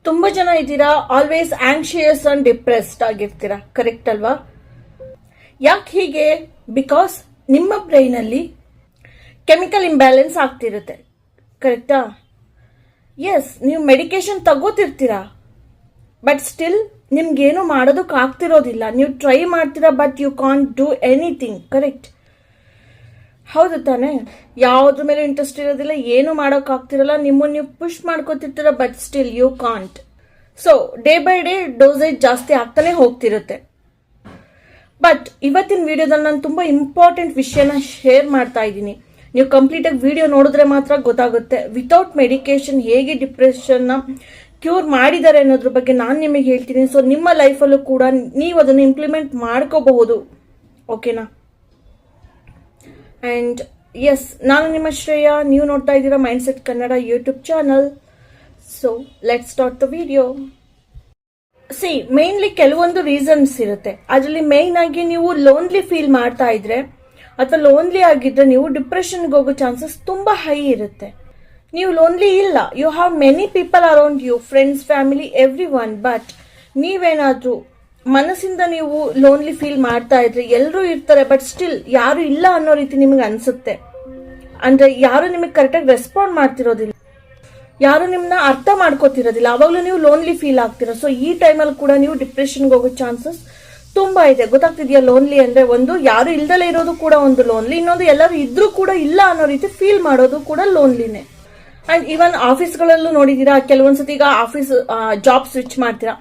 ತುಂಬಾ ಜನ ಇದ್ದೀರಾ ಆಲ್ವೇಸ್ ಆಂಕ್ಷಿಯಸ್ ಅಂಡ್ ಡಿಪ್ರೆಸ್ಡ್ ಆಗಿರ್ತೀರಾ, ಕರೆಕ್ಟ್ ಅಲ್ವಾ? ಯಾಕೆ ಹೀಗೆ? ಬಿಕಾಸ್ ನಿಮ್ಮ ಬ್ರೈನ್ ಅಲ್ಲಿ ಕೆಮಿಕಲ್ ಇಂಬ್ಯಾಲೆನ್ಸ್ ಆಗ್ತಿರುತ್ತೆ, ಕರೆಕ್ಟಾ? ಎಸ್, ನೀವು ಮೆಡಿಕೇಶನ್ ತಗೋತಿರ್ತೀರಾ, ಬಟ್ ಸ್ಟಿಲ್ ನಿಮ್ಗೇನು ಮಾಡೋದಕ್ಕೆ ಆಗ್ತಿರೋದಿಲ್ಲ. ನೀವು ಟ್ರೈ ಮಾಡ್ತೀರಾ, but you can't do anything, correct? ಹೌದು ತಾನೆ? ಯಾವುದ್ರ ಮೇಲೆ ಇಂಟ್ರೆಸ್ಟ್ ಇರೋದಿಲ್ಲ, ಏನು ಮಾಡೋಕ್ಕಾಗ್ತಿರಲ್ಲ, ನಿಮ್ಮನ್ನು ನೀವು ಪುಷ್ ಮಾಡ್ಕೋತಿರ್ತೀರ, but still you can't. So day by day dosage ಜಾಸ್ತಿ ಆಗ್ತಾನೆ ಹೋಗ್ತಿರುತ್ತೆ. ಬಟ್ ಇವತ್ತಿನ ವಿಡಿಯೋದಲ್ಲಿ ನಾನು ತುಂಬಾ ಇಂಪಾರ್ಟೆಂಟ್ ವಿಷಯನ ಶೇರ್ ಮಾಡ್ತಾ ಇದ್ದೀನಿ. ನೀವು ಕಂಪ್ಲೀಟ್ ಆಗಿ ವಿಡಿಯೋ ನೋಡಿದ್ರೆ ಮಾತ್ರ ಗೊತ್ತಾಗುತ್ತೆ ವಿತೌಟ್ ಮೆಡಿಕೇಶನ್ ಹೇಗೆ ಡಿಪ್ರೆಷನ್ ನ ಕ್ಯೂರ್ ಮಾಡಿದ್ದಾರೆ ಅನ್ನೋದ್ರ ಬಗ್ಗೆ ನಾನು ನಿಮಗೆ ಹೇಳ್ತೀನಿ. ಸೊ ನಿಮ್ಮ ಲೈಫಲ್ಲೂ ಕೂಡ ನೀವು ಅದನ್ನು ಇಂಪ್ಲಿಮೆಂಟ್ ಮಾಡ್ಕೋಬಹುದು, ಓಕೆನಾ? ಅಂಡ್ ಎಸ್, ನಾನು ನಿಮ್ಮ ಶ್ರೇಯಾ, ನೀವು ನೋಡ್ತಾ ಇದ್ದೀರಾ mindset Kannada YouTube channel. So let start the video. Mainly ಕೆಲವೊಂದು ರೀಸನ್ಸ್ ಇರುತ್ತೆ. ಅದರಲ್ಲಿ ಮೇನ್ ಆಗಿ ನೀವು ಲೋನ್ಲಿ ಫೀಲ್ ಮಾಡ್ತಾ ಇದ್ರೆ ಅಥವಾ ಲೋನ್ಲಿ ಆಗಿದ್ರೆ ನೀವು ಡಿಪ್ರೆಷನ್ಗೆ ಹೋಗೋ ಚಾನ್ಸಸ್ ತುಂಬಾ ಹೈ ಇರುತ್ತೆ. ನೀವು ಲೋನ್ಲಿ ಇಲ್ಲ, you have many people around you, friends, family, everyone. But ನೀವೇನಾದ್ರೂ ಮನಸ್ಸಿಂದ ನೀವು ಲೋನ್ಲಿ ಫೀಲ್ ಮಾಡ್ತಾ ಇದ್ರೆ, ಎಲ್ಲರೂ ಇರ್ತಾರೆ ಬಟ್ ಸ್ಟಿಲ್ ಯಾರು ಇಲ್ಲ ಅನ್ನೋ ರೀತಿ ನಿಮಗೆ ಅನ್ಸುತ್ತೆ. ಅಂದ್ರೆ ಯಾರು ನಿಮಗೆ ಕರೆಕ್ಟಾಗಿ ರೆಸ್ಪಾಂಡ್ ಮಾಡ್ತಿರೋದಿಲ್ಲ, ಯಾರು ನಿಮ್ಮನ್ನ ಅರ್ಥ ಮಾಡ್ಕೋತಿರೋದಿಲ್ಲ, ಅವಾಗಲೂ ನೀವು ಲೋನ್ಲಿ ಫೀಲ್ ಆಗ್ತೀರಾ. ಸೊ ಈ ಟೈಮಲ್ಲಿ ಕೂಡ ನೀವು ಡಿಪ್ರೆಷನ್ಗೆ ಹೋಗೋ ಚಾನ್ಸಸ್ ತುಂಬಾ ಇದೆ. ಗೊತ್ತಾಗ್ತಿದ್ಯಾ? ಲೋನ್ಲಿ ಅಂದ್ರೆ ಒಂದು ಯಾರು ಇಲ್ದಲೇ ಇರೋದು ಕೂಡ ಒಂದು ಲೋನ್ಲಿ, ಇನ್ನೊಂದು ಎಲ್ಲರೂ ಇದ್ರೂ ಕೂಡ ಇಲ್ಲ ಅನ್ನೋ ರೀತಿ ಫೀಲ್ ಮಾಡೋದು ಕೂಡ ಲೋನ್ಲಿನೇ. ಅಂಡ್ ಈವನ್ ಆಫೀಸ್ಗಳಲ್ಲೂ ನೋಡಿದೀರಾ, ಕೆಲವೊಂದ್ಸತಿ ಈಗ ಆಫೀಸ್ ಜಾಬ್ ಸ್ವಿಚ್ ಮಾಡ್ತೀರಾ,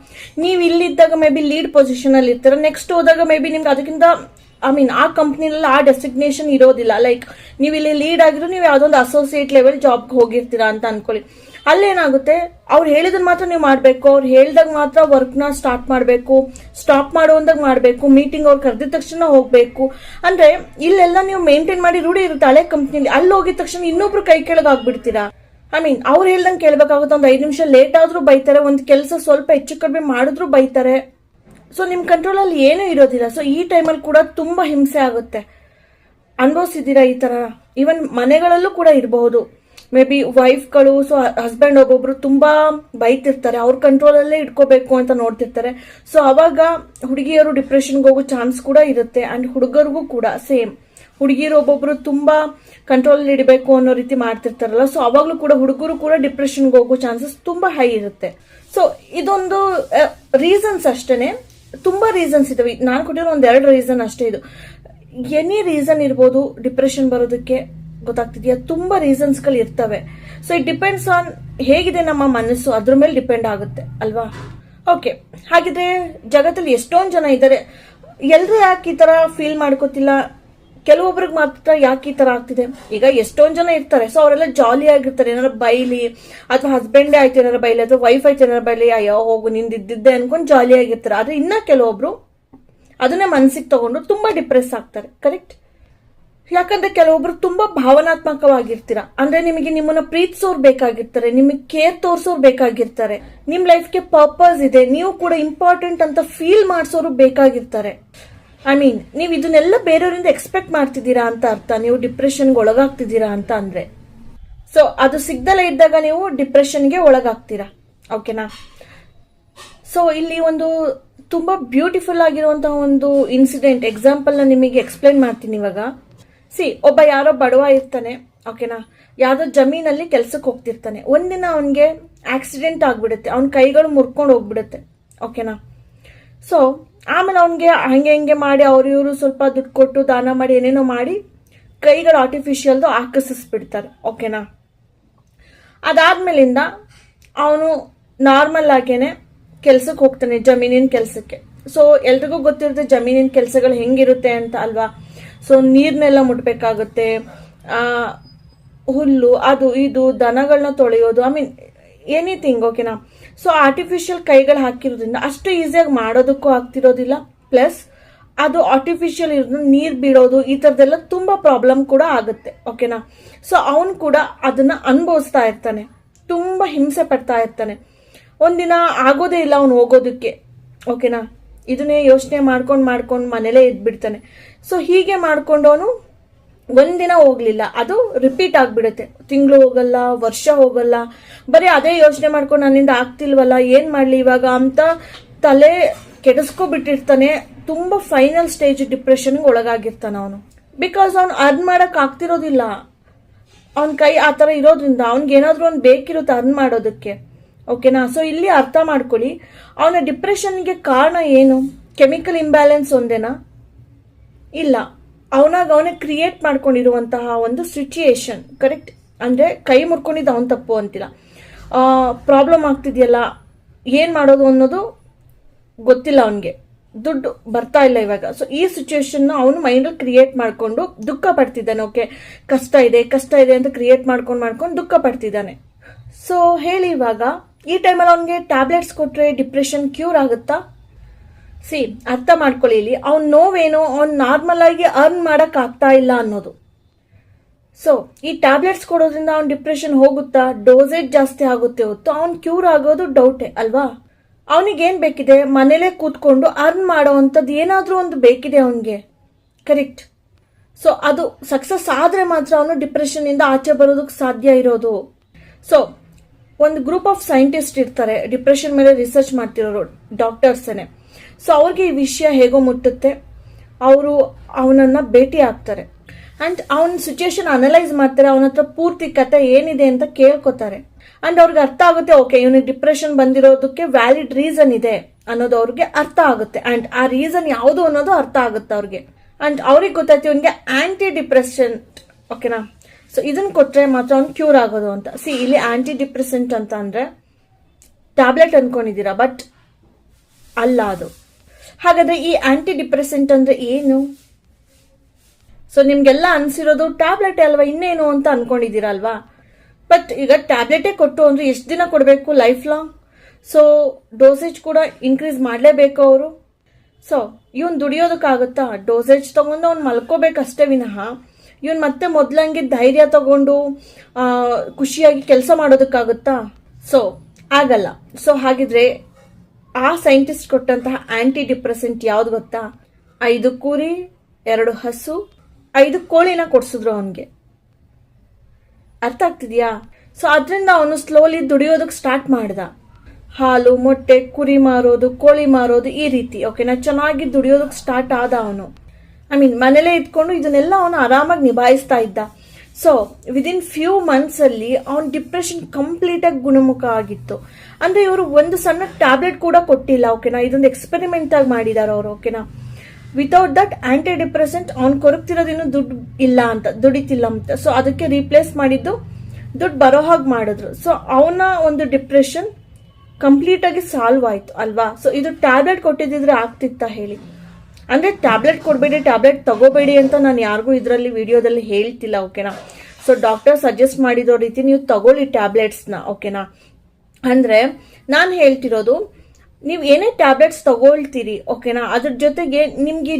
ನೀವು ಇಲ್ಲಿದ್ದಾಗ ಮೇ ಬಿ ಲೀಡ್ ಪೊಸಿಷನ್ ಅಲ್ಲಿ ಇರ್ತೀರಾ, ನೆಕ್ಸ್ಟ್ ಹೋದಾಗ ಮೇ ಬಿ ನಿಮ್ಗೆ ಅದಕ್ಕಿಂತ ಆ ಕಂಪ್ನಿನಲ್ಲಿ ಆ ಡೆಸಿಗ್ನೇಷನ್ ಇರೋದಿಲ್ಲ. ಲೈಕ್ ನೀವು ಇಲ್ಲಿ ಲೀಡ್ ಆಗಿದ್ರು ನೀವು ಯಾವ್ದೊಂದು ಅಸೋಸಿಯೇಟ್ ಲೆವೆಲ್ ಜಾಬ್ಗೆ ಹೋಗಿರ್ತೀರಾ ಅಂತ ಅನ್ಕೊಳ್ಳಿ. ಅಲ್ಲೇನಾಗುತ್ತೆ, ಅವ್ರು ಹೇಳಿದನ್ ಮಾತ್ರ ನೀವು ಮಾಡ್ಬೇಕು, ಅವ್ರು ಹೇಳ್ದಾಗ ಮಾತ್ರ ವರ್ಕ್ ನ ಸ್ಟಾರ್ಟ್ ಮಾಡ್ಬೇಕು, ಸ್ಟಾಪ್ ಮಾಡುವಂದಾಗ ಮಾಡ್ಬೇಕು, ಮೀಟಿಂಗ್ ಅವ್ರು ಕರೆದಿದ ತಕ್ಷಣ ಹೋಗ್ಬೇಕು. ಅಂದ್ರೆ ಇಲ್ಲೆಲ್ಲ ನೀವು ಮೇಂಟೈನ್ ಮಾಡಿ ರೂಢಿ ಇರುತ್ತೆ ಹಳೆ ಕಂಪ್ನಿಲಿ. ಅಲ್ಲಿ ಹೋಗಿದ ತಕ್ಷಣ ಇನ್ನೊಬ್ರು ಕೈ ಕೆಳಗೆ ಆಗ್ಬಿಡ್ತೀರಾ. ಅವ್ರು ಹೇಳ್ದಂಗೆ ಕೇಳ್ಬೇಕಾಗುತ್ತೆ. ಒಂದು 5 ನಿಮಿಷ ಲೇಟ್ ಆದ್ರೂ ಬೈತಾರೆ, ಒಂದು ಕೆಲಸ ಸ್ವಲ್ಪ ಹೆಚ್ಚು ಕಡಿಮೆ ಮಾಡಿದ್ರು ಬೈತಾರೆ. ಸೊ ನಿಮ್ ಕಂಟ್ರೋಲ್ ಅಲ್ಲಿ ಏನೂ ಇರೋದಿಲ್ಲ. ಸೊ ಈ ಟೈಮಲ್ಲಿ ಕೂಡ ತುಂಬಾ ಹಿಂಸೆ ಆಗುತ್ತೆ. ಅನುಭವಿಸಿದೀರಾ ಈ ತರ? ಈವನ್ ಮನೆಗಳಲ್ಲೂ ಕೂಡ ಇರಬಹುದು. ಮೇ ಬಿ ವೈಫ್ಗಳು, ಸೊ ಹಸ್ಬೆಂಡ್ ಒಬ್ಬೊಬ್ರು ತುಂಬಾ ಬೈತಿರ್ತಾರೆ, ಅವ್ರ ಕಂಟ್ರೋಲ್ ಅಲ್ಲೇ ಇಟ್ಕೋಬೇಕು ಅಂತ ನೋಡ್ತಿರ್ತಾರೆ. ಸೊ ಅವಾಗ ಹುಡುಗಿಯರು ಡಿಪ್ರೆಷನ್ಗೆ ಹೋಗೋ ಚಾನ್ಸ್ ಕೂಡ ಇರುತ್ತೆ. ಅಂಡ್ ಹುಡುಗರಿಗೂ ಕೂಡ ಸೇಮ್. ಹುಡುಗಿಯರು ಒಬ್ಬೊಬ್ರು ತುಂಬಾ ಕಂಟ್ರೋಲ್ ಇಡಬೇಕು ಅನ್ನೋ ರೀತಿ ಮಾಡ್ತಿರ್ತಾರಲ್ಲ, ಸೊ ಅವಾಗ್ಲೂ ಕೂಡ ಹುಡುಗರು ಕೂಡ ಡಿಪ್ರೆಷನ್ಗೆ ಹೋಗೋ ಚಾನ್ಸಸ್ ತುಂಬಾ ಹೈ ಇರುತ್ತೆ. ಸೊ ಇದೊಂದು ರೀಸನ್ಸ್ ಅಷ್ಟೇನೆ, ತುಂಬಾ ರೀಸನ್ಸ್ ಇದಾವೆ. ನಾನು ಕೊಟ್ಟಿರೋ 1-2 ರೀಸನ್ ಅಷ್ಟೇ. ಇದು ಎನಿ ರೀಸನ್ ಇರ್ಬೋದು ಡಿಪ್ರೆಷನ್ ಬರೋದಕ್ಕೆ, ಗೊತ್ತಾಗ್ತಿದ್ಯಾ? ತುಂಬಾ ರೀಸನ್ಸ್ ಗಳು ಇರ್ತವೆ. ಸೊ ಇಟ್ ಡಿಪೆಂಡ್ಸ್ ಆನ್ ಹೇಗಿದೆ ನಮ್ಮ ಮನಸ್ಸು, ಅದ್ರ ಮೇಲೆ ಡಿಪೆಂಡ್ ಆಗುತ್ತೆ ಅಲ್ವಾ? ಓಕೆ, ಹಾಗಿದ್ರೆ ಜಗತ್ತಲ್ಲಿ ಎಷ್ಟೊಂದು ಜನ ಇದ್ದಾರೆ, ಎಲ್ರು ಯಾಕೆ ಈ ತರ ಫೀಲ್ ಮಾಡ್ಕೋತಿಲ್ಲ, ಕೆಲವೊಬ್ರಿಗೆ ಮಾತ್ರ ಯಾಕೆ ಈ ತರ ಆಗ್ತಿದೆ? ಈಗ ಎಷ್ಟೊಂದ್ ಜನ ಇರ್ತಾರೆ, ಸೊ ಅವರೆಲ್ಲ ಜಾಲಿ ಆಗಿರ್ತಾರೆ. ಏನಾರ ಬೈಲಿ, ಅಥವಾ ಹಸ್ಬೆಂಡೇ ಆಯ್ತು ಏನಾರ ಬೈಲಿ, ಅಥವಾ ವೈಫ್ ಆಯ್ತು ಏನಾರ ಬೈಲಿ, ಅಯ್ಯೋ ಹೋಗು ನಿಂದಿದ್ದೆ ಅನ್ಕೊಂಡ್ ಜಾಲಿ ಆಗಿರ್ತಾರೆ. ಆದ್ರೆ ಇನ್ನ ಕೆಲವೊಬ್ರು ಅದನ್ನೇ ಮನ್ಸಿಗೆ ತಗೊಂಡು ತುಂಬಾ ಡಿಪ್ರೆಸ್ ಆಗ್ತಾರೆ, ಕರೆಕ್ಟ್? ಯಾಕಂದ್ರೆ ಕೆಲವೊಬ್ರು ತುಂಬಾ ಭಾವನಾತ್ಮಕವಾಗಿರ್ತೀರಾ. ಅಂದ್ರೆ ನಿಮಗೆ ನಿಮ್ಮನ್ನ ಪ್ರೀತಿಸೋರ್ ಬೇಕಾಗಿರ್ತಾರೆ, ನಿಮಗೆ ಕೇರ್ ತೋರ್ಸೋರ್ ಬೇಕಾಗಿರ್ತಾರೆ, ನಿಮ್ ಲೈಫ್ಗೆ ಪರ್ಪಸ್ ಇದೆ, ನೀವು ಕೂಡ ಇಂಪಾರ್ಟೆಂಟ್ ಅಂತ ಫೀಲ್ ಮಾಡ್ಸೋರು ಬೇಕಾಗಿರ್ತಾರೆ. ನೀವು ಇದನ್ನೆಲ್ಲ ಬೇರೆಯವರಿಂದ ಎಕ್ಸ್ಪೆಕ್ಟ್ ಮಾಡ್ತಿದ್ದೀರಾ ಅಂತ ಅರ್ಥ, ನೀವು ಡಿಪ್ರೆಷನ್ಗೆ ಒಳಗಾಗ್ತಿದ್ದೀರಾ ಅಂತ ಅಂದ್ರೆ. ಸೊ ಅದು ಸಿಗ್ದಲೇ ಇದ್ದಾಗ ನೀವು ಡಿಪ್ರೆಷನ್ಗೆ ಒಳಗಾಗ್ತೀರಾ, ಓಕೆನಾ? ಸೊ ಇಲ್ಲಿ ಒಂದು ತುಂಬಾ ಬ್ಯೂಟಿಫುಲ್ ಆಗಿರುವಂತಹ ಒಂದು ಇನ್ಸಿಡೆಂಟ್ ಎಕ್ಸಾಂಪಲ್ ನ ನಿಮಗೆ ಎಕ್ಸ್ಪ್ಲೈನ್ ಮಾಡ್ತೀನಿ ಇವಾಗ. ಒಬ್ಬ ಯಾರೋ ಬಡವ ಇರ್ತಾನೆ, ಓಕೆನಾ? ಯಾವ್ದೋ ಜಮೀನಲ್ಲಿ ಕೆಲ್ಸಕ್ಕೆ ಹೋಗ್ತಿರ್ತಾನೆ. ಒಂದಿನ ಅವನ್ಗೆ ಆಕ್ಸಿಡೆಂಟ್ ಆಗ್ಬಿಡುತ್ತೆ, ಅವನ ಕೈಗಳು ಮುರ್ಕೊಂಡು ಹೋಗ್ಬಿಡುತ್ತೆ, ಓಕೆನಾ? ಸೊ ಆಮೇಲೆ ಅವನ್ಗೆ ಹಂಗೆ ಮಾಡಿ ಇವರು ಸ್ವಲ್ಪ ದುಡ್ಡು ಕೊಟ್ಟು ದಾನ ಮಾಡಿ ಏನೇನೋ ಮಾಡಿ ಕೈಗಳು ಆರ್ಟಿಫಿಷಿಯಲ್ದು ಹಾಕಿಸ್ಬಿಡ್ತಾರೆ, ಓಕೆನಾ? ಅದಾದ್ಮೇಲಿಂದ ಅವನು ನಾರ್ಮಲ್ ಆಗೇನೆ ಕೆಲ್ಸಕ್ಕೆ ಹೋಗ್ತಾನೆ, ಜಮೀನಿನ ಕೆಲ್ಸಕ್ಕೆ. ಸೊ ಎಲ್ರಿಗೂ ಗೊತ್ತಿರುತ್ತೆ ಜಮೀನಿನ ಕೆಲ್ಸಗಳು ಹೆಂಗಿರುತ್ತೆ ಅಂತ ಅಲ್ವಾ? ಸೊ ನೀರ್ನೆಲ್ಲ ಮುಟ್ಬೇಕಾಗುತ್ತೆ, ಹುಲ್ಲು, ಅದು ಇದು, ದನಗಳನ್ನ ತೊಳೆಯೋದು, ಎನಿಥಿಂಗ್, ಓಕೆನಾ? ಸೊ ಆರ್ಟಿಫಿಷಿಯಲ್ ಕೈಗಳು ಹಾಕಿರೋದ್ರಿಂದ ಅಷ್ಟು ಈಸಿಯಾಗಿ ಮಾಡೋದಕ್ಕೂ ಆಗ್ತಿರೋದಿಲ್ಲ. ಪ್ಲಸ್ ಅದು ಆರ್ಟಿಫಿಷಿಯಲ್ ಇರೋದು ನೀರ್ ಬೀಳೋದು, ಈ ತರದೆಲ್ಲ ತುಂಬಾ ಪ್ರಾಬ್ಲಮ್ ಕೂಡ ಆಗುತ್ತೆ, ಓಕೆನಾ? ಸೊ ಅವನು ಕೂಡ ಅದನ್ನ ಅನುಭವಿಸ್ತಾ ಇರ್ತಾನೆ, ತುಂಬಾ ಹಿಂಸೆ ಪಡ್ತಾ ಇರ್ತಾನೆ. ಒಂದಿನ ಆಗೋದೇ ಇಲ್ಲ ಅವನು ಹೋಗೋದಕ್ಕೆ, ಓಕೆನಾ? ಇದನ್ನೇ ಯೋಚನೆ ಮಾಡ್ಕೊಂಡು ಮನೇಲೇ ಇದ್ಬಿಡ್ತಾನೆ. ಸೊ ಹೀಗೆ ಮಾಡ್ಕೊಂಡು ಅವನು ಒಂದಿನ ಹೋಗ್ಲಿಲ್ಲ, ಅದು ರಿಪೀಟ್ ಆಗ್ಬಿಡುತ್ತೆ. ತಿಂಗಳು ಹೋಗಲ್ಲ, ವರ್ಷ ಹೋಗಲ್ಲ, ಬರೀ ಅದೇ ಯೋಚನೆ ಮಾಡ್ಕೊಂಡು ನನ್ನಿಂದ ಆಗ್ತಿಲ್ವಲ್ಲ, ಏನ್ ಮಾಡ್ಲಿ ಇವಾಗ ಅಂತ ತಲೆ ಕೆಡಿಸ್ಕೊಬಿಟ್ಟಿರ್ತಾನೆ. ತುಂಬಾ ಫೈನಲ್ ಸ್ಟೇಜ್ ಡಿಪ್ರೆಷನ್ಗೆ ಒಳಗಾಗಿರ್ತಾನ ಅವನು. ಬಿಕಾಸ್ ಅವ್ನು ಅರ್ನ್ ಮಾಡಕ್ ಆಗ್ತಿರೋದಿಲ್ಲ, ಅವನ ಕೈ ಆ ತರ ಇರೋದ್ರಿಂದ ಅವ್ನಿಗೆ ಏನಾದ್ರೂ ಒಂದು ಬೇಕಿರುತ್ತೆ ಅರ್ನ್ ಮಾಡೋದಕ್ಕೆ. ಓಕೆನಾ? ಸೊ ಇಲ್ಲಿ ಅರ್ಥ ಮಾಡ್ಕೊಳ್ಳಿ, ಅವನ ಡಿಪ್ರೆಷನ್ಗೆ ಕಾರಣ ಏನು? ಕೆಮಿಕಲ್ ಇಂಬ್ಯಾಲೆನ್ಸ್ ಒಂದೇನಾ? ಇಲ್ಲ, ಅವನೇ ಕ್ರಿಯೇಟ್ ಮಾಡ್ಕೊಂಡಿರುವಂತಹ ಒಂದು ಸಿಚುಯೇಷನ್. ಕರೆಕ್ಟ್? ಅಂದ್ರೆ ಕೈ ಮುರ್ಕೊಂಡಿದ್ದು ಅವನ್ ತಪ್ಪು ಅಂತಿಲ್ಲ, ಪ್ರಾಬ್ಲಮ್ ಆಗ್ತಿದೆಯಲ್ಲ, ಏನ್ ಮಾಡೋದು ಅನ್ನೋದು ಗೊತ್ತಿಲ್ಲ ಅವನಿಗೆ, ದುಡ್ಡು ಬರ್ತಾ ಇಲ್ಲ ಇವಾಗ. ಸೊ ಈ ಸಿಚುಯೇಷನ್ ಅವನು ಮೈಂಡಲ್ಲಿ ಕ್ರಿಯೇಟ್ ಮಾಡ್ಕೊಂಡು ದುಃಖ ಪಡ್ತಿದ್ದಾನೆ. ಓಕೆ, ಕಷ್ಟ ಇದೆ ಅಂತ ಕ್ರಿಯೇಟ್ ಮಾಡ್ಕೊಂಡು ದುಃಖ ಪಡ್ತಿದ್ದಾನೆ. ಸೊ ಹೇಳಿ, ಇವಾಗ ಈ ಟೈಮಲ್ಲಿ ಅವನಿಗೆ ಟ್ಯಾಬ್ಲೆಟ್ಸ್ ಕೊಟ್ರೆ ಡಿಪ್ರೆಷನ್ ಕ್ಯೂರ್ ಆಗುತ್ತಾ? ಅರ್ಥ ಮಾಡ್ಕೊಳ್ಳಿ, ಇಲ್ಲಿ ಅವ್ನ ನೋವೇನೋ ಅವ್ನು ನಾರ್ಮಲ್ ಆಗಿ ಅರ್ನ್ ಮಾಡಕ್ ಆಗ್ತಾ ಇಲ್ಲ ಅನ್ನೋದು. ಸೊ ಈ ಟ್ಯಾಬ್ಲೆಟ್ಸ್ ಕೊಡೋದ್ರಿಂದ ಅವ್ನ ಡಿಪ್ರೆಷನ್ ಹೋಗುತ್ತಾ? ಡೋಸೇಜ್ ಜಾಸ್ತಿ ಆಗುತ್ತೆ ಹೊತ್ತು ಅವ್ನ್ ಕ್ಯೂರ್ ಆಗೋದು ಡೌಟೇ ಅಲ್ವಾ? ಅವನಿಗೆ ಏನ್ ಬೇಕಿದೆ? ಮನೇಲೆ ಕೂತ್ಕೊಂಡು ಅರ್ನ್ ಮಾಡೋ ಅಂಥದ್ದು ಏನಾದ್ರೂ ಒಂದು ಬೇಕಿದೆ ಅವನಿಗೆ. ಕರೆಕ್ಟ್? ಸೊ ಅದು ಸಕ್ಸಸ್ ಆದ್ರೆ ಮಾತ್ರ ಅವನು ಡಿಪ್ರೆಷನ್ ಇಂದ ಆಚೆ ಬರೋದಕ್ಕೆ ಸಾಧ್ಯ ಇರೋದು. ಸೊ ಒಂದು ಗ್ರೂಪ್ ಆಫ್ ಸೈಂಟಿಸ್ಟ್ ಇರ್ತಾರೆ, ಡಿಪ್ರೆಷನ್ ಮೇಲೆ ರಿಸರ್ಚ್ ಮಾಡ್ತಿರೋರು, ಡಾಕ್ಟರ್ಸೇನೆ. ಸೊ ಅವ್ರಿಗೆ ಈ ವಿಷಯ ಹೇಗೋ ಮುಟ್ಟುತ್ತೆ, ಅವರು ಅವನನ್ನ ಭೇಟಿ ಆಗ್ತಾರೆ ಅಂಡ್ ಅವನ ಸಿಚುಯೇಷನ್ ಅನಲೈಸ್ ಮಾಡ್ತಾರೆ, ಅವನ ಹತ್ರ ಪೂರ್ತಿ ಕತೆ ಏನಿದೆ ಅಂತ ಕೇಳ್ಕೊತಾರೆ. ಅಂಡ್ ಅವ್ರಿಗೆ ಅರ್ಥ ಆಗುತ್ತೆ, ಓಕೆ ಇವನಿಗೆ ಡಿಪ್ರೆಷನ್ ಬಂದಿರೋದಕ್ಕೆ ವ್ಯಾಲಿಡ್ ರೀಸನ್ ಇದೆ ಅನ್ನೋದು ಅವ್ರಿಗೆ ಅರ್ಥ ಆಗುತ್ತೆ. ಅಂಡ್ ಆ ರೀಸನ್ ಯಾವುದು ಅನ್ನೋದು ಅರ್ಥ ಆಗುತ್ತೆ ಅವ್ರಿಗೆ. ಅಂಡ್ ಅವ್ರಿಗೆ ಗೊತ್ತಾಯ್ತು ಇವನಿಗೆ ಆಂಟಿ ಡಿಪ್ರೆಸೆಂಟ್. ಓಕೆನಾ? ಸೊ ಇದನ್ನ ಕೊಟ್ರೆ ಮಾತ್ರ ಅವ್ನು ಕ್ಯೂರ್ ಆಗೋದು ಅಂತ. ಇಲ್ಲಿ ಆಂಟಿ ಡಿಪ್ರೆಸೆಂಟ್ ಅಂತ ಅಂದ್ರೆ ಟ್ಯಾಬ್ಲೆಟ್ ಅನ್ಕೊಂಡಿದ್ದೀರಾ, ಬಟ್ ಅಲ್ಲ ಅದು. ಹಾಗಾದ್ರೆ ಈ ಆಂಟಿ ಡಿಪ್ರೆಸೆಂಟ್ ಅಂದ್ರೆ ಏನು? ಸೊ ನಿಮ್ಗೆಲ್ಲ ಅನ್ಸಿರೋದು ಟ್ಯಾಬ್ಲೆಟ್ ಅಲ್ವಾ, ಇನ್ನೇನು ಅಂತ ಅನ್ಕೊಂಡಿದ್ದೀರಾ ಅಲ್ವಾ? ಬಟ್ ಈಗ ಟ್ಯಾಬ್ಲೆಟೇ ಕೊಟ್ಟು ಅಂದ್ರೆ ಎಷ್ಟು ದಿನ ಕೊಡಬೇಕು? Life long. ಸೊ ಡೋಸೇಜ್ ಕೂಡ ಇನ್ಕ್ರೀಸ್ ಮಾಡಲೇಬೇಕು ಅವರು. ಸೊ ಇವನ್ ದುಡಿಯೋದಕ್ಕಾಗುತ್ತಾ? ಡೋಸೇಜ್ ತಗೊಂಡು ಅವ್ನು ಮಲ್ಕೋಬೇಕಷ್ಟೇ ವಿನಃ ಇವನ್ ಮತ್ತೆ ಮೊದ್ಲಂಗೆ ಧೈರ್ಯ ತಗೊಂಡು ಖುಷಿಯಾಗಿ ಕೆಲಸ ಮಾಡೋದಕ್ಕಾಗುತ್ತಾ? ಸೊ ಆಗಲ್ಲ. ಸೊ ಹಾಗಿದ್ರೆ ಆ ಸೈಂಟಿಸ್ಟ್ ಕೊಟ್ಟಂತಹ ಆಂಟಿ ಡಿಪ್ರೆಸೆಂಟ್ ಯಾವ್ದು ಗೊತ್ತಾ? 5 ಕುರಿ, 2 ಹಸು, 5 ಕೋಳಿನ ಕೊಡ್ಸಿದ್ರು ಅವನ್ಗೆ. ಅರ್ಥ ಆಗ್ತಿದ್ಯಾ? ಸೊ ಅದ್ರಿಂದ ಅವನು ಸ್ಲೋಲಿ ದುಡಿಯೋದಕ್ಕೆ ಸ್ಟಾರ್ಟ್ ಮಾಡ್ದ. ಹಾಲು, ಮೊಟ್ಟೆ, ಕುರಿ ಮಾರೋದು, ಕೋಳಿ ಮಾರೋದು, ಈ ರೀತಿ. ಓಕೆನಾ? ಚೆನ್ನಾಗಿ ದುಡಿಯೋದಕ್ಕೆ ಸ್ಟಾರ್ಟ್ ಆದ ಅವನು. ಮನೇಲೆ ಇದ್ಕೊಂಡು ಇದನ್ನೆಲ್ಲ ಅವನು ಆರಾಮಾಗಿ ನಿಭಾಯಿಸ್ತಾ ಇದ್ದ. ಸೊ ವಿದಿನ್ ಫ್ಯೂ ಮಂತ್ಸ್ ಅಲ್ಲಿ ಅವನ್ ಡಿಪ್ರೆಷನ್ ಕಂಪ್ಲೀಟ್ ಆಗಿ ಗುಣಮುಖ ಆಗಿತ್ತು. ಅಂದ್ರೆ ಇವರು ಒಂದು ಸಣ್ಣ ಟ್ಯಾಬ್ಲೆಟ್ ಕೂಡ ಕೊಟ್ಟಿಲ್ಲ. ಓಕೆನಾ? ಇದೊಂದು ಎಕ್ಸ್ಪೆರಿಮೆಂಟ್ ಆಗಿ ಮಾಡಿದಾರ ಅವರು. ಓಕೆನಾ? ವಿತೌಟ್ ದಟ್ ಆಂಟಿ ಡಿಪ್ರೆಸೆಂಟ್ ಅವ್ನು ಕೊರಗ್ತಿರೋದಿನ್ನು ದುಡ್ಡು ಇಲ್ಲ ಅಂತ, ದುಡಿತಿಲ್ಲ ಅಂತ. ಸೊ ಅದಕ್ಕೆ ರೀಪ್ಲೇಸ್ ಮಾಡಿದ್ದು ದುಡ್ಡು ಬರೋ ಹಾಗೆ ಮಾಡಿದ್ರು. ಸೊ ಅವನ ಒಂದು ಡಿಪ್ರೆಷನ್ ಕಂಪ್ಲೀಟ್ ಆಗಿ ಸಾಲ್ವ್ ಆಯ್ತು ಅಲ್ವಾ? ಸೊ ಇದು ಟ್ಯಾಬ್ಲೆಟ್ ಕೊಟ್ಟಿದ್ರೆ ಆಗ್ತಿತ್ತಾ ಹೇಳಿ? ಅಂದ್ರೆ ಟ್ಯಾಬ್ಲೆಟ್ ಕೊಡಬೇಡಿ, ಟ್ಯಾಬ್ಲೆಟ್ ತಗೋಬೇಡಿ ಅಂತ ನಾನು ಯಾರಿಗೂ ಇದರಲ್ಲಿ ವಿಡಿಯೋದಲ್ಲಿ ಹೇಳ್ತಿಲ್ಲ. ಓಕೆನಾ? ಸೊ ಡಾಕ್ಟರ್ ಸಜೆಸ್ಟ್ ಮಾಡಿರೋ ರೀತಿ ನೀವು ತಗೊಳ್ಳಿ ಟ್ಯಾಬ್ಲೆಟ್ಸ್ನ. ಓಕೆನಾ? ಅಂದ್ರೆ ನಾನು ಹೇಳ್ತಿರೋದು, ನೀವು ಏನೇ ಟ್ಯಾಬ್ಲೆಟ್ಸ್ ತಗೊಳ್ತೀರಿ, ಓಕೆನಾ, ಅದ್ರ ಜೊತೆಗೆ ನಿಮ್ಗೆ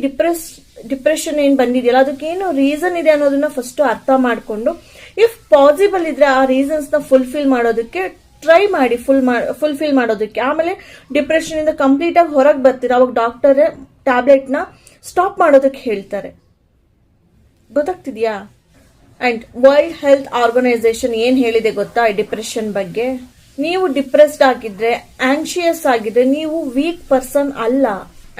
ಡಿಪ್ರೆಷನ್ ಏನ್ ಬಂದಿದೆಯಲ್ಲ ಅದಕ್ಕೆ ಏನು ರೀಸನ್ ಇದೆ ಅನ್ನೋದನ್ನ ಫಸ್ಟ್ ಅರ್ಥ ಮಾಡ್ಕೊಂಡು, ಇಫ್ ಪಾಸಿಬಲ್ ಇದ್ರೆ ಆ ರೀಸನ್ಸ್ ನ ಫುಲ್ಫಿಲ್ ಮಾಡೋದಕ್ಕೆ ಟ್ರೈ ಮಾಡಿ, ಫುಲ್ಫಿಲ್ ಮಾಡೋದಕ್ಕೆ. ಆಮೇಲೆ ಡಿಪ್ರೆಷನ್ ಇಂದ ಕಂಪ್ಲೀಟ್ ಆಗಿ ಹೊರಗೆ ಬರ್ತೀರಾ, ಅವಾಗ ಡಾಕ್ಟರ್ ಟ್ಯಾಬ್ಲೆಟ್ ನ ಸ್ಟಾಪ್ ಮಾಡೋದಕ್ಕೆ ಹೇಳ್ತಾರೆ. ಗೊತ್ತಾಗ್ತಿದ್ಯಾ? ಅಂಡ್ ವರ್ಲ್ಡ್ ಹೆಲ್ತ್ ಆರ್ಗನೈಸೇಷನ್ ಏನ್ ಹೇಳಿದೆ ಗೊತ್ತಾ ಈ ಡಿಪ್ರೆಷನ್ ಬಗ್ಗೆ? ನೀವು ಡಿಪ್ರೆಸ್ಡ್ ಆಗಿದ್ರೆ, ಆಂಕ್ಷಿಯಸ್ ಆಗಿದ್ರೆ ನೀವು ವೀಕ್ ಪರ್ಸನ್ ಅಲ್ಲ,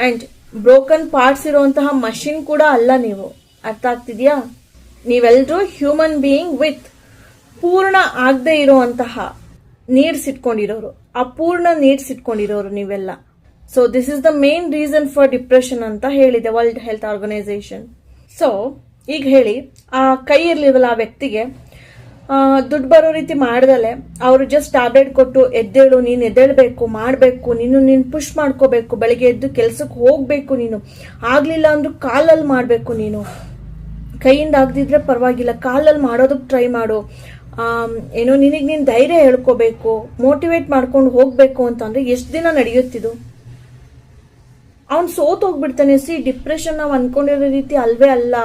ಅಂಡ್ ಬ್ರೋಕನ್ ಪಾರ್ಟ್ಸ್ ಇರುವಂತಹ ಮಷಿನ್ ಕೂಡ ಅಲ್ಲ ನೀವು. ಅರ್ಥ ಆಗ್ತಿದ್ಯಾ? ನೀವೆಲ್ಲರೂ ಹ್ಯೂಮನ್ ಬೀಯಿಂಗ್ ವಿತ್ ಪೂರ್ಣ ಆಗದೆ ಇರುವಂತಹ ನೀಡ್ಸ್ ಇಟ್ಕೊಂಡಿರೋರು, ಅಪೂರ್ಣ ನೀಡ್ಸ್ ಇಟ್ಕೊಂಡಿರೋರು ನೀವೆಲ್ಲ. So this is the main reason for depression ಅಂತ ಹೇಳಿದೆ ವರ್ಲ್ಡ್ ಹೆಲ್ತ್ ಆರ್ಗನೈಸೇಷನ್. ಸೊ ಈಗ ಹೇಳಿ, ಆ ಕೈ ಇರ್ಲಿವಲ್ಲ ಆ ವ್ಯಕ್ತಿಗೆ ದುಡ್ಡು ಬರೋ ರೀತಿ ಮಾಡ್ದಲೆ ಅವರು ಜಸ್ಟ್ ಟ್ಯಾಬ್ಲೆಟ್ ಕೊಟ್ಟು ಎದ್ದೇಳು, ನೀನ್ ಎದ್ದೇಳ್ಬೇಕು, ಮಾಡ್ಬೇಕು, ನೀನು ಪುಷ್ ಮಾಡ್ಕೋಬೇಕು, ಬೆಳಿಗ್ಗೆ ಎದ್ದು ಕೆಲ್ಸಕ್ಕೆ ಹೋಗ್ಬೇಕು, ನೀನು ಆಗ್ಲಿಲ್ಲ ಅಂದ್ರೂ ಕಾಲಲ್ಲಿ ಮಾಡ್ಬೇಕು, ನೀನು ಕೈಯಿಂದ ಆಗದಿದ್ರೆ ಪರವಾಗಿಲ್ಲ ಕಾಲಲ್ಲಿ ಮಾಡೋದಕ್ಕೆ ಟ್ರೈ ಮಾಡು, ಏನೋ ನಿನಗೆ ನೀನ್ ಧೈರ್ಯ ಹೇಳ್ಕೋಬೇಕು, ಮೋಟಿವೇಟ್ ಮಾಡ್ಕೊಂಡು ಹೋಗ್ಬೇಕು ಅಂತಂದ್ರೆ ಎಷ್ಟು ದಿನ ನಡೆಯುತ್ತಿದ್ದು? ಅವ್ನು ಸೋತ್ ಹೋಗ್ಬಿಡ್ತಾನೆ. ಡಿಪ್ರೆಷನ್ ನಾವು ಅನ್ಕೊಂಡಿರೋ ರೀತಿ ಅಲ್ವೇ ಅಲ್ಲ.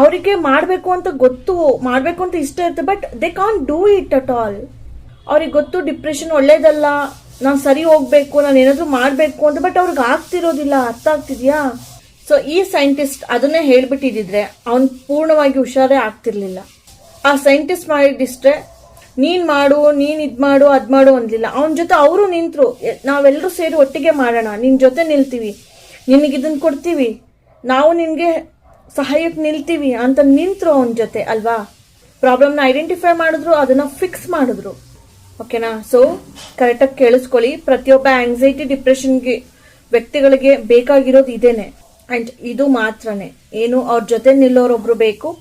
ಅವರಿಗೆ ಮಾಡ್ಬೇಕು ಅಂತ ಗೊತ್ತು, ಮಾಡ್ಬೇಕು ಅಂತ ಇಷ್ಟ ಇರುತ್ತೆ, but they can't do it at all. ಅವ್ರಿಗೆ ಗೊತ್ತು ಡಿಪ್ರೆಷನ್ ಒಳ್ಳೇದಲ್ಲ, ನಾನು ಸರಿ ಹೋಗ್ಬೇಕು, ನಾನು ಏನಾದ್ರು ಮಾಡ್ಬೇಕು ಅಂತ, ಬಟ್ ಅವ್ರಿಗೆ ಆಗ್ತಿರೋದಿಲ್ಲ. ಅರ್ಥ ಆಗ್ತಿದ್ಯಾ? ಸೊ ಈ ಸೈಂಟಿಸ್ಟ್ ಅದನ್ನೇ ಹೇಳ್ಬಿಟ್ಟಿದ್ರೆ ಅವನ್ ಪೂರ್ಣವಾಗಿ ಹುಷಾರೇ ಆಗ್ತಿರ್ಲಿಲ್ಲ. ಆ ಸೈಂಟಿಸ್ಟ್ ಮಾಡಿದಿಷ್ಟೇ ನೀನ್ ಮಾಡು, ನೀನ್ ಇದ್ ಮಾಡು ಅದ್ ಮಾಡು ಅನ್ಲಿಲ್ಲ. ಅವನ ಜೊತೆ ಅವರು ನಿಂತ್ರು, ನಾವೆಲ್ಲರೂ ಸೇರಿ ಒಟ್ಟಿಗೆ ಮಾಡೋಣ, ನಿನ್ ಜೊತೆ ನಿಲ್ತೀವಿ, ನಿನಗಿದನ್ ಕೊಡ್ತೀವಿ, ನಾವು ನಿನ್ಗೆ ಸಹಾಯಕ್ಕೆ ನಿಲ್ತೀವಿ ಅಂತ ನಿಂತ್ರು ಅವನ ಜೊತೆ ಅಲ್ವಾ. ಪ್ರಾಬ್ಲಮ್ನ ಐಡೆಂಟಿಫೈ ಮಾಡಿದ್ರು, ಅದನ್ನ ಫಿಕ್ಸ್ ಮಾಡಿದ್ರು. ಓಕೆನಾ. ಸೊ ಕರೆಕ್ಟಾಗಿ ಕೇಳಿಸ್ಕೊಳ್ಳಿ, ಪ್ರತಿಯೊಬ್ಬ ಆಂಗ್ಸೈಟಿ ಡಿಪ್ರೆಷನ್ಗೆ ವ್ಯಕ್ತಿಗಳಿಗೆ ಬೇಕಾಗಿರೋದು ಇದೇನೆ. ಅಂಡ್ ಇದು ಮಾತ್ರನೇ, ಏನು ಅವ್ರ ಜೊತೆ ನಿಲ್ಲೋರೊಬ್ರು ಬೇಕು.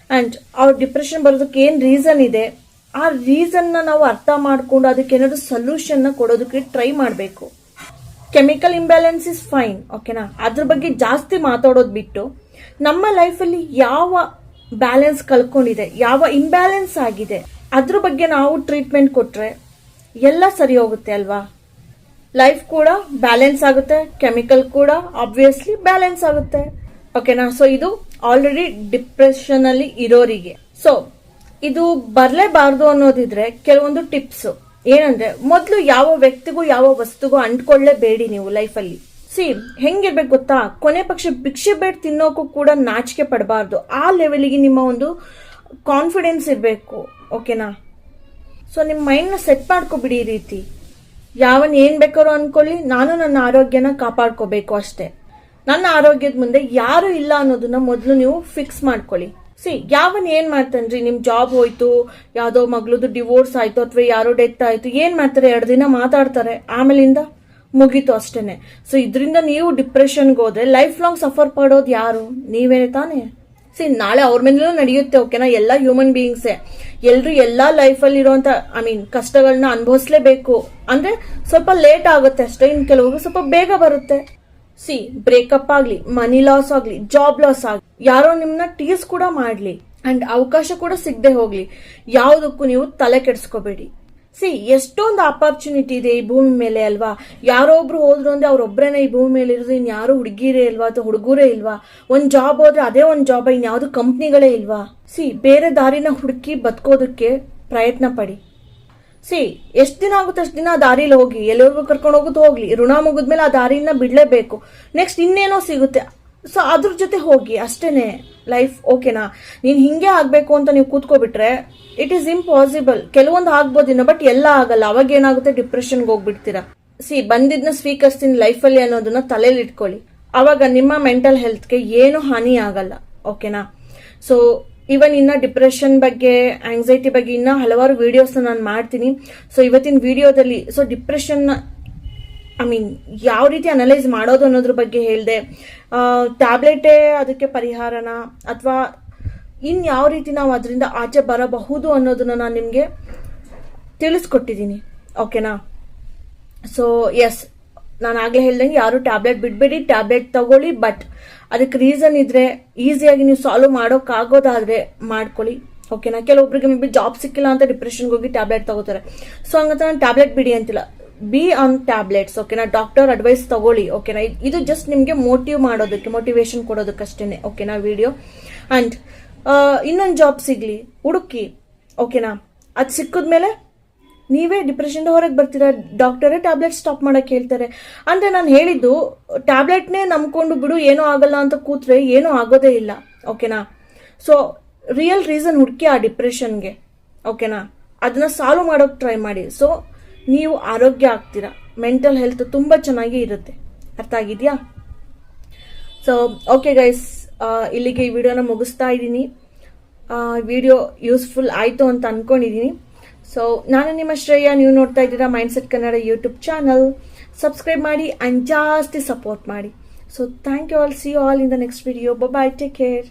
ಅಂಡ್ ಅವ್ರ ಡಿಪ್ರೆಷನ್ ಬರೋದಕ್ಕೆ ಏನ್ ರೀಸನ್ ಇದೆ, ಆ ರೀಸನ್ನ ನಾವು ಅರ್ಥ ಮಾಡ್ಕೊಂಡು ಅದಕ್ಕೆ ಏನಾದ್ರು ಸೊಲ್ಯೂಷನ್ ಕೊಡೋದಕ್ಕೆ ಟ್ರೈ ಮಾಡಬೇಕು. ಕೆಮಿಕಲ್ ಇಂಬ್ಯಾಲೆನ್ಸ್ ಇಸ್ ಫೈನ್, ಓಕೆನಾ. ಅದ್ರ ಬಗ್ಗೆ ಜಾಸ್ತಿ ಮಾತಾಡೋದು ಬಿಟ್ಟು ನಮ್ಮ ಲೈಫಲ್ಲಿ ಯಾವ ಬ್ಯಾಲೆನ್ಸ್ ಕಳ್ಕೊಂಡಿದೆ, ಯಾವ ಇಂಬ್ಯಾಲೆನ್ಸ್ ಆಗಿದೆ, ಅದ್ರ ಬಗ್ಗೆ ನಾವು ಟ್ರೀಟ್ಮೆಂಟ್ ಕೊಟ್ರೆ ಎಲ್ಲ ಸರಿ ಹೋಗುತ್ತೆ ಅಲ್ವಾ. ಲೈಫ್ ಕೂಡ ಬ್ಯಾಲೆನ್ಸ್ ಆಗುತ್ತೆ, ಕೆಮಿಕಲ್ ಕೂಡ ಆಬ್ವಿಯಸ್ಲಿ ಬ್ಯಾಲೆನ್ಸ್ ಆಗುತ್ತೆ. ಓಕೆನಾ. ಸೊ ಇದು ಆಲ್ರೆಡಿ ಡಿಪ್ರೆಷನ್ ಅಲ್ಲಿ ಇರೋರಿಗೆ. ಸೊ ಇದು ಬರ್ಲೇಬಾರ್ದು ಅನ್ನೋದಿದ್ರೆ ಕೆಲವೊಂದು ಟಿಪ್ಸ್ ಏನಂದ್ರೆ, ಮೊದಲು ಯಾವ ವ್ಯಕ್ತಿಗೂ ಯಾವ ವಸ್ತುಗೂ ಅಂಟ್ಕೊಳ್ಳೇಬೇಡಿ ನೀವು ಲೈಫಲ್ಲಿ. ಹೆಂಗಿರ್ಬೇಕು ಗೊತ್ತಾ, ಕೊನೆ ಪಕ್ಷ ಭಿಕ್ಷೆ ಬೇಡ ತಿನ್ನೋಕು ಕೂಡ ನಾಚಿಕೆ ಪಡಬಾರ್ದು. ಆ ಲೆವೆಲ್ಗೆ ನಿಮ್ಮ ಒಂದು ಕಾನ್ಫಿಡೆನ್ಸ್ ಇರಬೇಕು. ಓಕೆನಾ. ಸೊ ನಿಮ್ಮ ಮೈಂಡ್ನ ಸೆಟ್ ಮಾಡ್ಕೊಬಿಡಿ. ಈ ರೀತಿ ಯಾವನ್ ಏನ್ ಬೇಕಾರೋ ಅನ್ಕೊಳ್ಳಿ, ನಾನು ನನ್ನ ಆರೋಗ್ಯನ ಕಾಪಾಡ್ಕೋಬೇಕು ಅಷ್ಟೇ. ನನ್ನ ಆರೋಗ್ಯದ ಮುಂದೆ ಯಾರು ಇಲ್ಲ ಅನ್ನೋದನ್ನ ಮೊದಲು ನೀವು ಫಿಕ್ಸ್ ಮಾಡ್ಕೊಳ್ಳಿ. ಯಾವನ್ ಏನ್ ಮಾಡ್ತಾನ್ರಿ, ನಿಮ್ ಜಾಬ್ ಹೋಯ್ತು, ಯಾವ್ದೋ ಮಗಳದು ಡಿವೋರ್ಸ್ ಆಯ್ತು, ಅಥವಾ ಯಾರೋ ಡೆತ್ ಆಯ್ತು, ಏನ್ ಮಾಡ್ತಾರೆ, 2 ದಿನ ಮಾತಾಡ್ತಾರೆ, ಆಮೇಲಿಂದ ಮುಗೀತು ಅಷ್ಟೇನೆ. ಸೊ ಇದರಿಂದ ನೀವು ಡಿಪ್ರೆಷನ್ಗೆ ಹೋದ್ರೆ ಲೈಫ್ ಲಾಂಗ್ ಸಫರ್ ಪಡೋದು ಯಾರು, ನೀವೇನೆ ತಾನೇ. ನಾಳೆ ಅವ್ರ ಮೇಲೂ ನಡೆಯುತ್ತೆ. ಓಕೆನಾ. ಎಲ್ಲ ಹ್ಯೂಮನ್ ಬೀಯಿಂಗ್ಸೇ, ಎಲ್ರು ಎಲ್ಲಾ ಲೈಫಲ್ಲಿ ಇರೋಂತ ಕಷ್ಟಗಳನ್ನ ಅನುಭವಿಸ್ಲೇಬೇಕು. ಅಂದ್ರೆ ಸ್ವಲ್ಪ ಲೇಟ್ ಆಗುತ್ತೆ ಅಷ್ಟೇ, ಇನ್ ಕೆಲವರು ಸ್ವಲ್ಪ ಬೇಗ ಬರುತ್ತೆ. ಬ್ರೇಕಪ್ ಆಗ್ಲಿ, ಮನಿ ಲಾಸ್ ಆಗ್ಲಿ, ಜಾಬ್ ಲಾಸ್ ಆಗ್ಲಿ, ಯಾರೋ ನಿಮ್ನ ಟೀಸ್ ಕೂಡ ಮಾಡ್ಲಿ, ಅಂಡ್ ಅವಕಾಶ ಕೂಡ ಸಿಗದೆ ಹೋಗ್ಲಿ, ಯಾವುದಕ್ಕೂ ನೀವು ತಲೆ ಕೆಡಿಸ್ಕೋಬೇಡಿ. ಎಷ್ಟೊಂದು ಆಪರ್ಚುನಿಟಿ ಇದೆ ಈ ಭೂಮಿ ಮೇಲೆ ಅಲ್ವಾ. ಯಾರೋ ಒಬ್ರು ಹೋದ್ರು ಅಂದ್ರೆ ಅವ್ರೊಬ್ರೇನೆ ಈ ಭೂಮಿ ಮೇಲೆ ಇರೋದು, ಇನ್ ಯಾರು ಹುಡುಗಿರೇ ಇಲ್ವಾ ಅಥವಾ ಹುಡುಗರೇ ಇಲ್ವಾ. ಒಂದ್ ಜಾಬ್ ಹೋದ್ರೆ ಅದೇ ಒಂದ್ ಜಾಬ್, ಇನ್ ಯಾವ್ದು ಕಂಪ್ನಿಗಳೇ ಇಲ್ವಾ. ಬೇರೆ ದಾರಿನ ಹುಡುಕಿ ಬದುಕೋದಕ್ಕೆ ಪ್ರಯತ್ನ ಪಡಿ. ಎಷ್ಟ್ ದಿನ ಆಗುತ್ತೆ ಅಷ್ಟ್ ದಿನ ಆ ದಾರಿಲಿ ಹೋಗಿ, ಎಲ್ಲರಿಗೂ ಕರ್ಕೊಂಡು ಹೋಗೋದು ಹೋಗ್ಲಿ. ಋಣ ಮುಗಿದ್ಮೇಲೆ ಆ ದಾರಿನ ಬಿಡ್ಲೇಬೇಕು. ನೆಕ್ಸ್ಟ್ ಇನ್ನೇನೋ ಸಿಗುತ್ತೆ, ಸೊ ಅದ್ರ ಜೊತೆ ಹೋಗಿ ಅಷ್ಟೇನೆ ಲೈಫ್. ಓಕೆನಾ. ನೀನ್ ಹಿಂಗೆ ಆಗ್ಬೇಕು ಅಂತ ನೀವು ಕೂತ್ಕೋಬಿಟ್ರೆ ಇಟ್ ಈಸ್ ಇಂಪಾಸಿಬಲ್. ಕೆಲವೊಂದು ಆಗ್ಬೋದಿನ, ಬಟ್ ಎಲ್ಲ ಆಗಲ್ಲ. ಅವಾಗ ಏನಾಗುತ್ತೆ, ಡಿಪ್ರೆಷನ್ಗೆ ಹೋಗ್ಬಿಡ್ತೀರಾ. ಬಂದಿದ್ನ ಸ್ವೀಕರಿಸ್ತೀನಿ ಲೈಫಲ್ಲಿ ಅನ್ನೋದನ್ನ ತಲೆಯಲ್ಲಿ ಇಟ್ಕೊಳ್ಳಿ. ಅವಾಗ ನಿಮ್ಮ ಮೆಂಟಲ್ ಹೆಲ್ತ್ಗೆ ಏನು ಹಾನಿ ಆಗಲ್ಲ. ಓಕೆನಾ. ಸೊ ಇವನ್ ಇನ್ನ ಡಿಪ್ರೆಷನ್ ಬಗ್ಗೆ, ಆಂಗ್ಸೈಟಿ ಬಗ್ಗೆ ಇನ್ನ ಹಲವಾರು ವಿಡಿಯೋಸ್ ನಾನು ಮಾಡ್ತೀನಿ. ಸೊ ಇವತ್ತಿನ ವಿಡಿಯೋದಲ್ಲಿ ಡಿಪ್ರೆಷನ್ ಯಾವ ರೀತಿ ಅನಲೈಸ್ ಮಾಡೋದು ಅನ್ನೋದ್ರ ಬಗ್ಗೆ ಹೇಳಿದೆ. ಟ್ಯಾಬ್ಲೆಟೇ ಅದಕ್ಕೆ ಪರಿಹಾರನ, ಅಥವಾ ಇನ್ ಯಾವ ರೀತಿ ನಾವು ಅದರಿಂದ ಆಚೆ ಬರಬಹುದು ಅನ್ನೋದನ್ನ ನಾನು ನಿಮ್ಗೆ ತಿಳಿಸ್ಕೊಟ್ಟಿದ್ದೀನಿ. ಓಕೆನಾ. ಸೊ ಎಸ್, ನಾನು ಆಗ್ಲೇ ಹೇಳ್ದಂಗೆ ಯಾರು ಟ್ಯಾಬ್ಲೆಟ್ ಬಿಡ್ಬೇಡಿ, ಟ್ಯಾಬ್ಲೆಟ್ ತಗೊಳ್ಳಿ. ಬಟ್ ಅದಕ್ಕೆ ರೀಸನ್ ಇದ್ರೆ, ಈಸಿಯಾಗಿ ನೀವು ಸಾಲ್ವ್ ಮಾಡೋಕ್ಕಾಗೋದಾದ್ರೆ ಮಾಡ್ಕೊಳ್ಳಿ. ಓಕೆನಾ. ಕೆಲವೊಬ್ರಿಗೆ ಮೇ ಬಿ ಜಾಬ್ ಸಿಕ್ಕಿಲ್ಲ ಅಂತ ಡಿಪ್ರೆಷನ್ಗೆ ಹೋಗಿ ಟ್ಯಾಬ್ಲೆಟ್ ತಗೋತಾರೆ. ಸೊ ಹಂಗಂತ ನಾನು ಟ್ಯಾಬ್ಲೆಟ್ ಬಿಡಿ ಅಂತಿಲ್ಲ, ಬಿ ಆನ್ ಟ್ಯಾಬ್ಲೆಟ್ಸ್. ಓಕೆನಾ. ಡಾಕ್ಟರ್ ಅಡ್ವೈಸ್ ತಗೊಳ್ಳಿ. ಓಕೆನಾ. ಇದು ಜಸ್ಟ್ ನಿಮ್ಗೆ ಮೋಟಿವ್ ಮಾಡೋದಕ್ಕೆ, ಮೋಟಿವೇಶನ್ ಕೊಡೋದಕ್ಕಷ್ಟೇನೆ. ಓಕೆನಾ ವಿಡಿಯೋ. ಅಂಡ್ ಇನ್ನೊಂದು ಜಾಬ್ ಸಿಗ್ಲಿ ಹುಡುಕಿ. ಓಕೆನಾ. ಅದು ಸಿಕ್ಕಿದ್ಮೇಲೆ ನೀವೇ ಡಿಪ್ರೆಷನ್ ಹೊರಗೆ ಬರ್ತೀರಾ. ಡಾಕ್ಟರೇ ಟ್ಯಾಬ್ಲೆಟ್ ಸ್ಟಾಪ್ ಮಾಡಕ್ ಹೇಳ್ತಾರೆ. ಅಂದ್ರೆ ನಾನು ಹೇಳಿದ್ದು ಟ್ಯಾಬ್ಲೆಟ್ನೇ ನಂಬ್ಕೊಂಡು ಬಿಡು, ಏನೂ ಆಗಲ್ಲ ಅಂತ ಕೂತ್ರೆ ಏನೂ ಆಗೋದೇ ಇಲ್ಲ. ಓಕೆನಾ. ಸೊ ರಿಯಲ್ ರೀಸನ್ ಹುಡುಕಿ ಆ ಡಿಪ್ರೆಷನ್ಗೆ. ಓಕೆನಾ. ಅದನ್ನ ಸಾಲ್ವ್ ಮಾಡೋಕೆ ಟ್ರೈ ಮಾಡಿ. ಸೊ ನೀವು ಆರೋಗ್ಯ ಆಗ್ತೀರಾ, ಮೆಂಟಲ್ ಹೆಲ್ತ್ ತುಂಬಾ ಚೆನ್ನಾಗಿ ಇರುತ್ತೆ. ಅರ್ಥ ಆಗಿದ್ಯಾ? ಸೊ ಓಕೆ ಗೈಸ್, ಇಲ್ಲಿಗೆ ಈ ವಿಡಿಯೋನ ಮುಗಿಸ್ತಾ ಇದ್ದೀನಿ. ವಿಡಿಯೋ ಯೂಸ್ಫುಲ್ ಆಯಿತು ಅಂತ ಅನ್ಕೊಂಡಿದ್ದೀನಿ. ಸೊ ನಾನು ನಿಮ್ಮ ಶ್ರೇಯ, ನೀವು ನೋಡ್ತಾ ಇದ್ದೀರಾ mindset Kannada YouTube channel. Subscribe ಮಾಡಿ ಅಂಡ್ ಜಾಸ್ತಿ ಸಪೋರ್ಟ್ ಮಾಡಿ. So thank you all. See you all in the next video. Bye, take care.